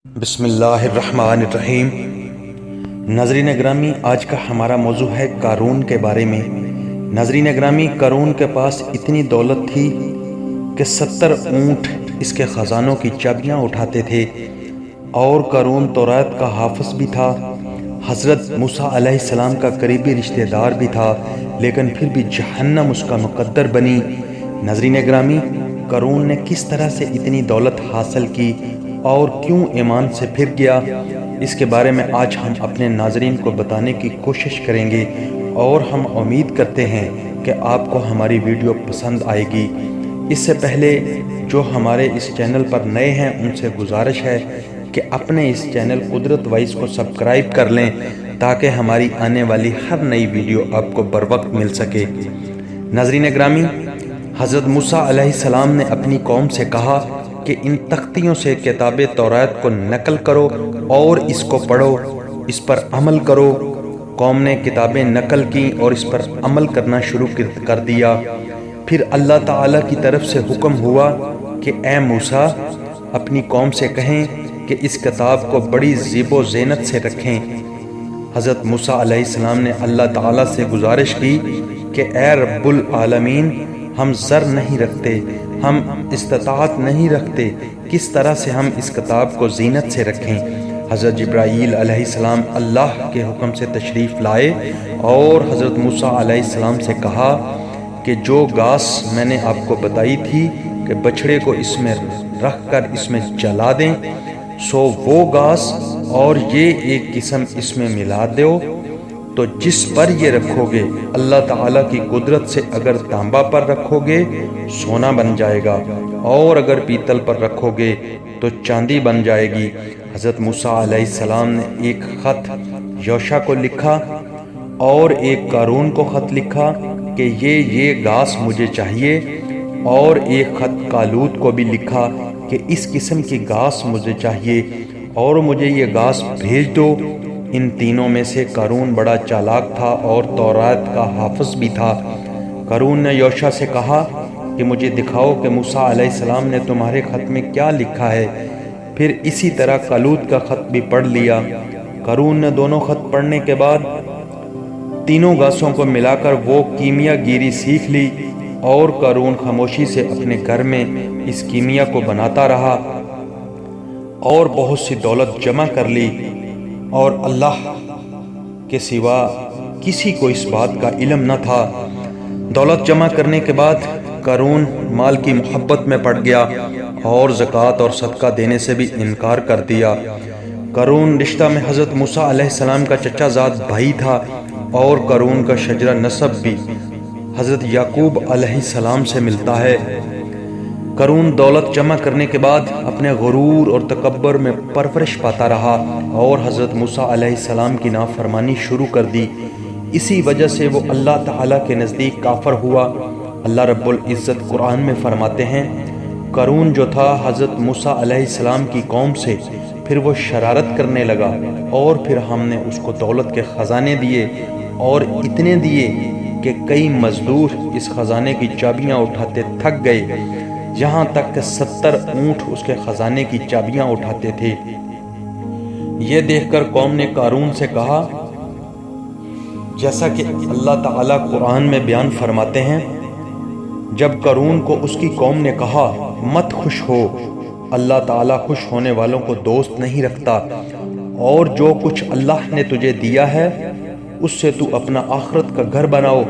بسم اللہ الرحمن الرحیم۔ ناظرین گرامی، آج کا ہمارا موضوع ہے قارون کے بارے میں۔ ناظرین گرامی، قارون کے پاس اتنی دولت تھی کہ 70 اونٹ اس کے خزانوں کی چابیاں اٹھاتے تھے، اور قارون تورات کا حافظ بھی تھا، حضرت موسیٰ علیہ السلام کا قریبی رشتہ دار بھی تھا، لیکن پھر بھی جہنم اس کا مقدر بنی۔ ناظرین گرامی، قارون نے کس طرح سے اتنی دولت حاصل کی اور کیوں ایمان سے پھر گیا، اس کے بارے میں آج ہم اپنے ناظرین کو بتانے کی کوشش کریں گے، اور ہم امید کرتے ہیں کہ آپ کو ہماری ویڈیو پسند آئے گی۔ اس سے پہلے جو ہمارے اس چینل پر نئے ہیں ان سے گزارش ہے کہ اپنے اس چینل قدرت وائس کو سبسکرائب کر لیں تاکہ ہماری آنے والی ہر نئی ویڈیو آپ کو بروقت مل سکے۔ ناظرین گرامی، حضرت موسیٰ علیہ السلام نے اپنی قوم سے کہا کہ ان تختیوں سے کتاب تورات کو نقل کرو اور اس کو پڑھو، اس پر عمل کرو۔ قوم نے کتابیں نقل کی اور اس پر عمل کرنا شروع کر دیا۔ پھر اللہ تعالیٰ کی طرف سے حکم ہوا کہ اے موسیٰ، اپنی قوم سے کہیں کہ اس کتاب کو بڑی زیب و زینت سے رکھیں۔ حضرت موسیٰ علیہ السلام نے اللہ تعالیٰ سے گزارش کی کہ اے رب العالمین، ہم زر نہیں رکھتے، ہم استطاعت نہیں رکھتے، کس طرح سے ہم اس کتاب کو زینت سے رکھیں۔ حضرت جبرائیل علیہ السلام اللہ کے حکم سے تشریف لائے اور حضرت موسیٰ علیہ السلام سے کہا کہ جو گھاس میں نے آپ کو بتائی تھی کہ بچھڑے کو اس میں رکھ کر اس میں جلا دیں، سو وہ گھاس اور یہ ایک قسم اس میں ملا دو، تو جس پر یہ رکھو گے اللہ تعالیٰ کی قدرت سے اگر تانبا پر رکھو گے سونا بن جائے گا، اور اگر پیتل پر رکھو گے تو چاندی بن جائے گی۔ حضرت موسیٰ علیہ السلام نے ایک خط یوشع کو لکھا اور ایک قارون کو خط لکھا کہ یہ گھاس مجھے چاہیے، اور ایک خط کالوت کو بھی لکھا کہ اس قسم کی گھاس مجھے چاہیے اور مجھے یہ گھاس بھیج دو۔ ان تینوں میں سے قارون بڑا چالاک تھا اور تورات کا حافظ بھی تھا۔ قارون نے یوشع سے کہا کہ مجھے دکھاؤ کہ موسیٰ علیہ السلام نے تمہارے خط میں کیا لکھا ہے۔ پھر اسی طرح کالوت کا خط بھی پڑھ لیا۔ قارون نے دونوں خط پڑھنے کے بعد تینوں گھاسوں کو ملا کر وہ کیمیا گیری سیکھ لی، اور قارون خاموشی سے اپنے گھر میں اس کیمیا کو بناتا رہا اور بہت سی دولت جمع کر لی، اور اللہ کے سوا کسی کو اس بات کا علم نہ تھا۔ دولت جمع کرنے کے بعد قارون مال کی محبت میں پڑ گیا اور زکوٰۃ اور صدقہ دینے سے بھی انکار کر دیا۔ قارون رشتہ میں حضرت موسیٰ علیہ السلام کا چچا زاد بھائی تھا، اور قارون کا شجرہ نسب بھی حضرت یعقوب علیہ السلام سے ملتا ہے۔ قارون دولت جمع کرنے کے بعد اپنے غرور اور تکبر میں پرورش پاتا رہا اور حضرت موسیٰ علیہ السلام کی نافرمانی شروع کر دی۔ اسی وجہ سے وہ اللہ تعالیٰ کے نزدیک کافر ہوا۔ اللہ رب العزت قرآن میں فرماتے ہیں، قارون جو تھا حضرت موسیٰ علیہ السلام کی قوم سے، پھر وہ شرارت کرنے لگا، اور پھر ہم نے اس کو دولت کے خزانے دیے، اور اتنے دیے کہ کئی مزدور اس خزانے کی چابیاں اٹھاتے تھک گئے، یہاں تک کہ 70 اونٹ اس کے خزانے کی چابیاں اٹھاتے تھے۔ یہ دیکھ کر قوم نے قارون سے کہا، جیسا کہ اللہ تعالیٰ قرآن میں بیان فرماتے ہیں، جب قارون کو اس کی قوم نے کہا مت خوش ہو، اللہ تعالیٰ خوش ہونے والوں کو دوست نہیں رکھتا، اور جو کچھ اللہ نے تجھے دیا ہے اس سے تو اپنا آخرت کا گھر بناؤ،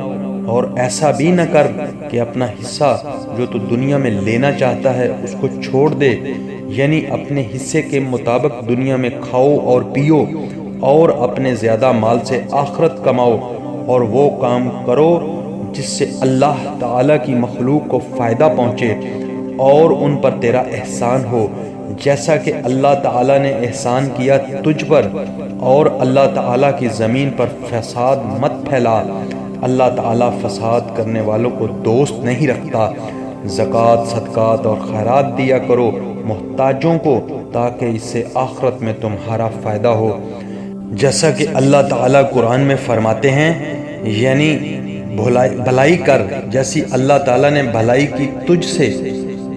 اور ایسا بھی نہ کر کہ اپنا حصہ جو تو دنیا میں لینا چاہتا ہے اس کو چھوڑ دے، یعنی اپنے حصے کے مطابق دنیا میں کھاؤ اور پیو، اور اپنے زیادہ مال سے آخرت کماؤ، اور وہ کام کرو جس سے اللہ تعالیٰ کی مخلوق کو فائدہ پہنچے اور ان پر تیرا احسان ہو، جیسا کہ اللہ تعالیٰ نے احسان کیا تجھ پر، اور اللہ تعالیٰ کی زمین پر فساد مت پھیلا، اللہ تعالیٰ فساد کرنے والوں کو دوست نہیں رکھتا۔ زکوٰۃ، صدقات اور خیرات دیا کرو محتاجوں کو، تاکہ اس سے آخرت میں تمہارا فائدہ ہو، جیسا کہ اللہ تعالیٰ قرآن میں فرماتے ہیں، یعنی بھلائی کر جیسی اللہ تعالیٰ نے بھلائی کی تجھ سے۔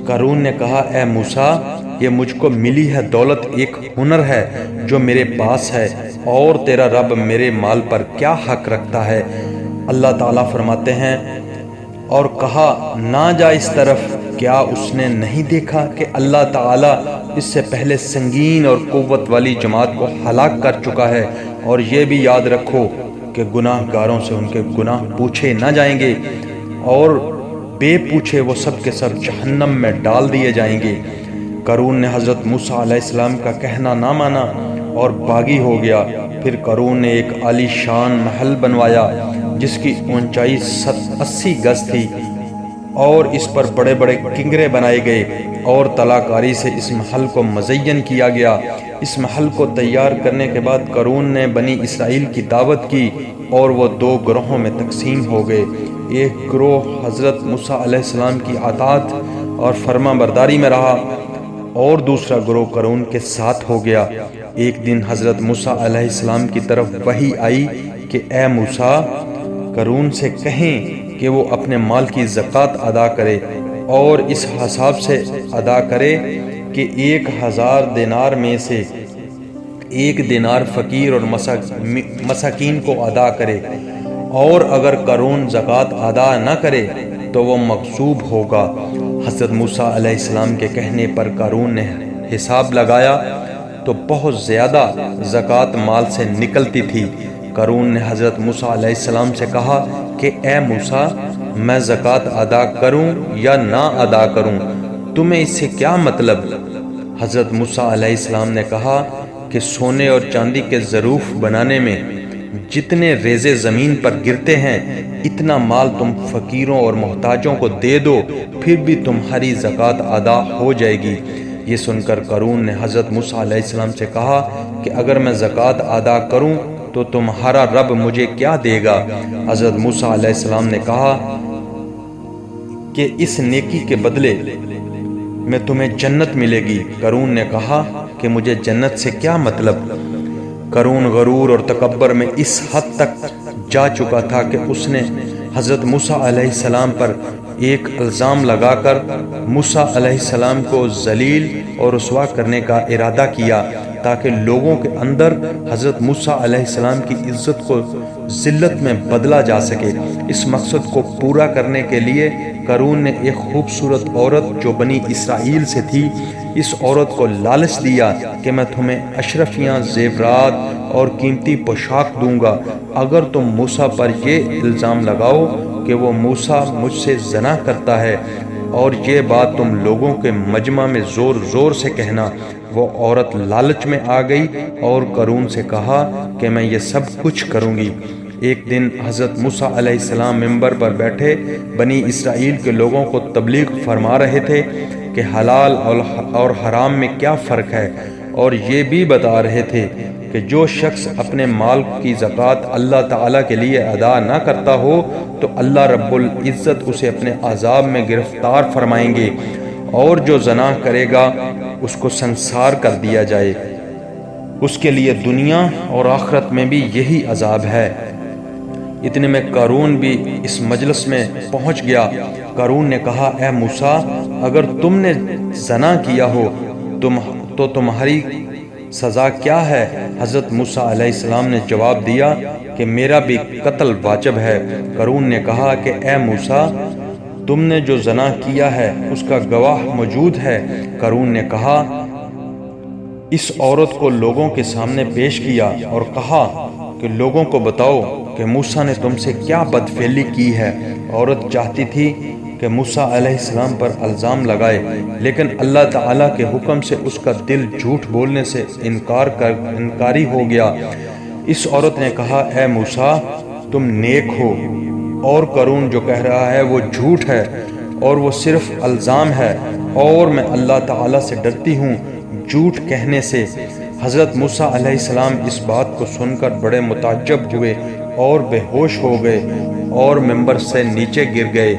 قارون نے کہا، اے موسیٰ، یہ مجھ کو ملی ہے دولت ایک ہنر ہے جو میرے پاس ہے، اور تیرا رب میرے مال پر کیا حق رکھتا ہے؟ اللہ تعالیٰ فرماتے ہیں اور کہا نہ جا اس طرف، کیا اس نے نہیں دیکھا کہ اللہ تعالیٰ اس سے پہلے سنگین اور قوت والی جماعت کو ہلاک کر چکا ہے؟ اور یہ بھی یاد رکھو کہ گناہ گاروں سے ان کے گناہ پوچھے نہ جائیں گے، اور بے پوچھے وہ سب کے سب جہنم میں ڈال دیے جائیں گے۔ قارون نے حضرت موسیٰ علیہ السلام کا کہنا نہ مانا اور باغی ہو گیا۔ پھر قارون نے ایک عالی شان محل بنوایا جس کی اونچائی 80 گز تھی، اور اس پر بڑے بڑے کنگرے بنائے گئے، اور طلا کاری سے اس محل کو مزین کیا گیا۔ اس محل کو تیار کرنے کے بعد قارون نے بنی اسرائیل کی دعوت کی، اور وہ 2 گروہوں میں تقسیم ہو گئے۔ ایک گروہ حضرت موسیٰ علیہ السلام کی اطاعت اور فرما برداری میں رہا، اور دوسرا گروہ قارون کے ساتھ ہو گیا۔ ایک دن حضرت موسیٰ علیہ السلام کی طرف وحی آئی کہ اے موسیٰ، قارون سے کہیں کہ وہ اپنے مال کی زکوٰۃ ادا کرے، اور اس حساب سے ادا کرے کہ 1000 دینار میں سے 1 دینار فقیر اور مساکین کو ادا کرے، اور اگر قارون زکوٰۃ ادا نہ کرے تو وہ مغصوب ہوگا۔ حضرت موسیٰ علیہ السلام کے کہنے پر قارون نے حساب لگایا تو بہت زیادہ زکوٰۃ مال سے نکلتی تھی۔ قارون نے حضرت موسیٰ علیہ السلام سے کہا کہ اے موسیٰ، میں زکوٰۃ ادا کروں یا نہ ادا کروں، تمہیں اس سے کیا مطلب؟ حضرت موسیٰ علیہ السلام نے کہا کہ سونے اور چاندی کے ظروف بنانے میں جتنے ریزے زمین پر گرتے ہیں اتنا مال تم فقیروں اور محتاجوں کو دے دو، پھر بھی تمہاری زکوٰۃ ادا ہو جائے گی۔ یہ سن کر قارون نے حضرت موسیٰ علیہ السلام سے کہا کہ اگر میں زکوٰۃ ادا کروں تو تمہارا رب مجھے کیا دے گا؟ حضرت موسیٰ علیہ السلام نے کہا کہ اس نیکی کے بدلے میں تمہیں جنت ملے گی۔ قارون نے کہا کہ مجھے جنت سے کیا مطلب؟ قارون غرور اور تکبر میں اس حد تک جا چکا تھا کہ اس نے حضرت موسیٰ علیہ السلام پر ایک الزام لگا کر موسیٰ علیہ السلام کو ذلیل اور رسوا کرنے کا ارادہ کیا، تاکہ لوگوں کے اندر حضرت موسیٰ علیہ السلام کی عزت کو ذلت میں بدلا جا سکے۔ اس مقصد کو پورا کرنے کے لیے قارون نے ایک خوبصورت عورت جو بنی اسرائیل سے تھی، اس عورت کو لالچ دیا کہ میں تمہیں اشرفیاں، زیورات اور قیمتی پوشاک دوں گا اگر تم موسیٰ پر یہ الزام لگاؤ کہ وہ موسیٰ مجھ سے زنا کرتا ہے، اور یہ بات تم لوگوں کے مجمع میں زور زور سے کہنا۔ وہ عورت لالچ میں آ گئی اور قارون سے کہا کہ میں یہ سب کچھ کروں گی۔ ایک دن حضرت موسیٰ علیہ السلام منبر پر بیٹھے بنی اسرائیل کے لوگوں کو تبلیغ فرما رہے تھے کہ حلال اور حرام میں کیا فرق ہے، اور یہ بھی بتا رہے تھے کہ جو شخص اپنے مال کی زکوٰۃ اللہ تعالیٰ کے لیے ادا نہ کرتا ہو تو اللہ رب العزت اسے اپنے عذاب میں گرفتار فرمائیں گے، اور جو زنا کرے گا اس کو سنسار کر دیا جائے، اس کے لیے دنیا اور آخرت میں بھی یہی عذاب ہے۔ اتنے میں قارون بھی اس مجلس میں پہنچ گیا۔ قارون نے کہا اے موسیٰ، اگر تم نے زنا کیا ہو تو تمہاری سزا کیا ہے؟ حضرت موسیٰ علیہ السلام نے جواب دیا کہ میرا بھی قتل واجب ہے۔ قارون نے کہا کہ اے موسیٰ، تم نے جو زنا کیا ہے اس کا گواہ موجود ہے۔ قارون نے کہا، اس عورت کو لوگوں کے سامنے پیش کیا اور کہا کہ لوگوں کو بتاؤ کہ موسیٰ نے تم سے کیا بدفعلی کی ہے۔ عورت چاہتی تھی کہ موسیٰ علیہ السلام پر الزام لگائے، لیکن اللہ تعالیٰ کے حکم سے اس کا دل جھوٹ بولنے سے انکاری ہو گیا۔ اس عورت نے کہا اے موسیٰ، تم نیک ہو، اور قارون جو کہہ رہا ہے وہ جھوٹ ہے اور وہ صرف الزام ہے، اور میں اللہ تعالیٰ سے ڈرتی ہوں جھوٹ کہنے سے۔ حضرت موسیٰ علیہ السلام اس بات کو سن کر بڑے متعجب ہوئے اور بے ہوش ہو گئے اور منبر سے نیچے گر گئے۔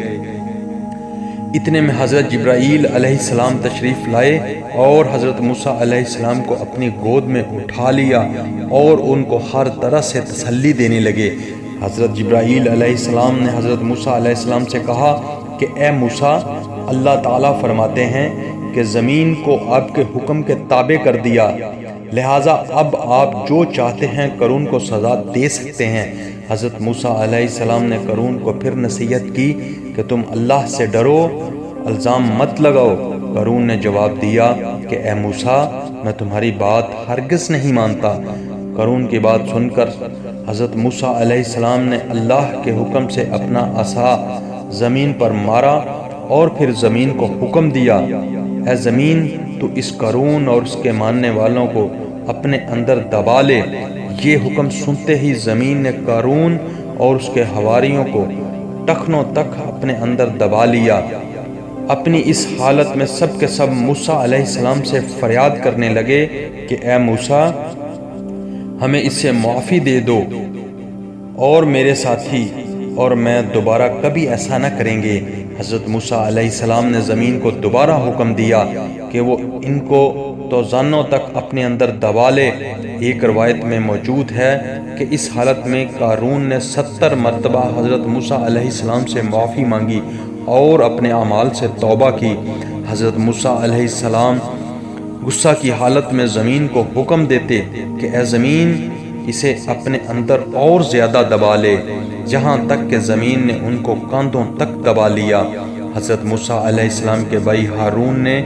اتنے میں حضرت جبرائیل علیہ السلام تشریف لائے اور حضرت موسیٰ علیہ السلام کو اپنی گود میں اٹھا لیا اور ان کو ہر طرح سے تسلی دینے لگے۔ حضرت جبرائیل علیہ السلام نے حضرت موسیٰ علیہ السلام سے کہا کہ اے موسیٰ، اللہ تعالیٰ فرماتے ہیں کہ زمین کو آپ کے حکم کے تابع کر دیا، لہٰذا اب آپ جو چاہتے ہیں قارون کو سزا دے سکتے ہیں۔ حضرت موسیٰ علیہ السلام نے قارون کو پھر نصیحت کی کہ تم اللہ سے ڈرو، الزام مت لگاؤ۔ قارون نے جواب دیا کہ اے موسیٰ، میں تمہاری بات ہرگز نہیں مانتا۔ قارون کی بات سن کر حضرت موسیٰ علیہ السلام نے اللہ کے حکم سے اپنا عصا زمین پر مارا اور پھر زمین کو حکم دیا، اے زمین تو اس قارون اور اس کے ماننے والوں کو اپنے اندر دبا لے۔ یہ حکم سنتے ہی زمین نے قارون اور اس کے حواریوں کو ٹخنوں تک اپنے اندر دبا لیا۔ اپنی اس حالت میں سب کے سب موسیٰ علیہ السلام سے فریاد کرنے لگے کہ اے موسیٰ، ہمیں اس سے معافی دے دو، اور میرے ساتھی اور میں دوبارہ کبھی ایسا نہ کریں گے۔ حضرت موسیٰ علیہ السلام نے زمین کو دوبارہ حکم دیا کہ وہ ان کو توزانوں تک اپنے اندر دبا لے۔ ایک روایت میں موجود ہے کہ اس حالت میں قارون نے 70 مرتبہ حضرت موسیٰ علیہ السلام سے معافی مانگی اور اپنے اعمال سے توبہ کی۔ حضرت موسیٰ علیہ السلام غصہ کی حالت میں زمین کو حکم دیتے کہ اے زمین، اسے اپنے اندر اور زیادہ دبا لے، جہاں تک کہ زمین نے ان کو کاندھوں تک دبا لیا۔ حضرت موسیٰ علیہ السلام کے بھائی ہارون نے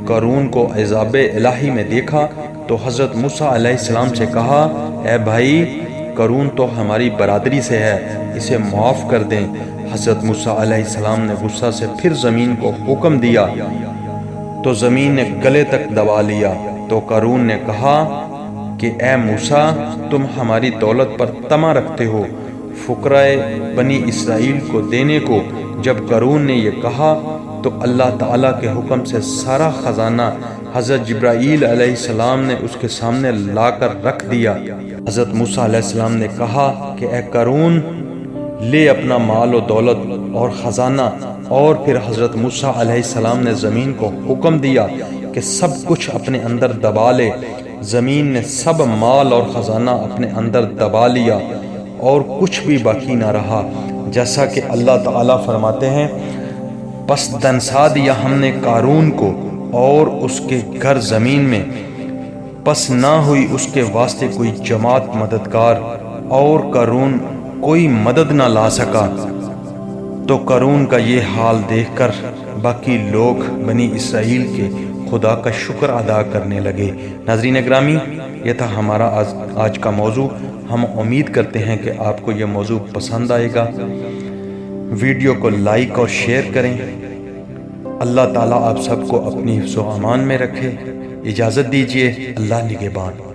قارون کو عذاب الہی میں دیکھا تو حضرت موسیٰ علیہ السلام سے کہا، اے بھائی، قارون تو ہماری برادری سے ہے، اسے معاف کر دیں۔ حضرت موسیٰ علیہ السلام نے غصہ سے پھر زمین کو حکم دیا تو زمین نے گلے تک دبا لیا۔ تو قارون نے کہا کہ اے موسیٰ، تم ہماری دولت پر طمع رکھتے ہو، فقراء بنی اسرائیل کو دینے کو۔ جب قارون نے یہ کہا تو اللہ تعالیٰ کے حکم سے سارا خزانہ حضرت جبرائیل علیہ السلام نے اس کے سامنے لا کر رکھ دیا۔ حضرت موسیٰ علیہ السلام نے کہا کہ اے قارون، لے اپنا مال و دولت اور خزانہ۔ اور پھر حضرت موسیٰ علیہ السلام نے زمین کو حکم دیا کہ سب کچھ اپنے اندر دبا لے۔ زمین نے سب مال اور خزانہ اپنے اندر دبا لیا اور کچھ بھی باقی نہ رہا، جیسا کہ اللہ تعالیٰ فرماتے ہیں، پس دنسا دیا ہم نے قارون کو اور اس کے گھر زمین میں، پس نہ ہوئی اس کے واسطے کوئی جماعت مددگار، اور قارون کوئی مدد نہ لا سکا۔ تو قارون کا یہ حال دیکھ کر باقی لوگ بنی اسرائیل کے خدا کا شکر ادا کرنے لگے۔ ناظرین گرامی، یہ تھا ہمارا آج کا موضوع۔ ہم امید کرتے ہیں کہ آپ کو یہ موضوع پسند آئے گا۔ ویڈیو کو لائک اور شیئر کریں۔ اللہ تعالیٰ آپ سب کو اپنی حفظ و امان میں رکھے۔ اجازت دیجیے، اللہ نگہبان۔